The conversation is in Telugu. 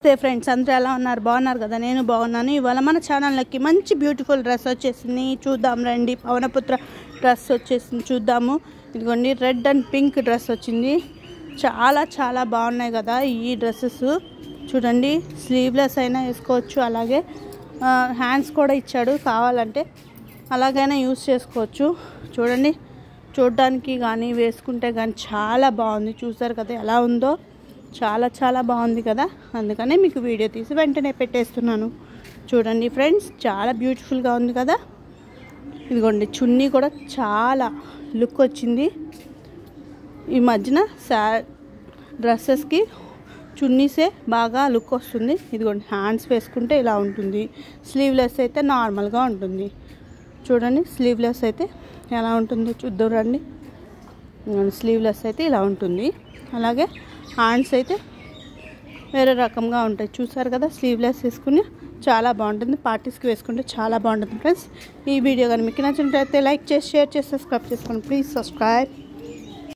నమస్తే ఫ్రెండ్స్, అందరూ ఎలా ఉన్నారు? బాగున్నారు కదా? నేను బాగున్నాను. ఇవాళ మన ఛానల్లోకి మంచి బ్యూటిఫుల్ డ్రెస్ వచ్చేసింది, చూద్దాం రండి. పవనపుత్ర డ్రెస్ వచ్చేసింది, చూద్దాము. ఇదిగోండి, రెడ్ అండ్ పింక్ డ్రెస్ వచ్చింది. చాలా చాలా బాగున్నాయి కదా ఈ డ్రెస్సెస్. చూడండి, స్లీవ్లెస్ అయినా వేసుకోవచ్చు, అలాగే హ్యాండ్స్ కూడా ఇచ్చాడు, కావాలంటే అలాగైనా యూస్ చేసుకోవచ్చు. చూడండి, చూడడానికి కానీ వేసుకుంటే కానీ చాలా బాగుంది. చూసారు కదా ఎలా ఉందో, చాలా చాలా బాగుంది కదా. అందుకనే మీకు వీడియో తీసి వెంటనే పెట్టేస్తున్నాను. చూడండి ఫ్రెండ్స్, చాలా బ్యూటిఫుల్గా ఉంది కదా. ఇదిగోండి, చున్నీ కూడా చాలా లుక్ వచ్చింది. ఈ మధ్యన డ్రెస్సెస్కి చున్నీసే బాగా లుక్ వస్తుంది. ఇదిగోండి, హ్యాండ్స్ వేసుకుంటే ఇలా ఉంటుంది, స్లీవ్లెస్ అయితే నార్మల్గా ఉంటుంది. చూడండి, స్లీవ్లెస్ అయితే ఎలా ఉంటుందో చూద్దాం రండి. స్లీవ్లెస్ అయితే ఇలా ఉంటుంది, అలాగే హ్యాండ్స్ అయితే వేరే రకంగా ఉంటాయి. చూసారు కదా, స్లీవ్లెస్ వేసుకుని చాలా బాగుంటుంది, పార్టీస్కి వేసుకుంటే చాలా బాగుంటుంది ఫ్రెండ్స్. ఈ వీడియో కానీ మీకు నచ్చినట్లయితే లైక్ చేసి, షేర్ చేసి, సబ్స్క్రైబ్ చేసుకోండి. Please subscribe.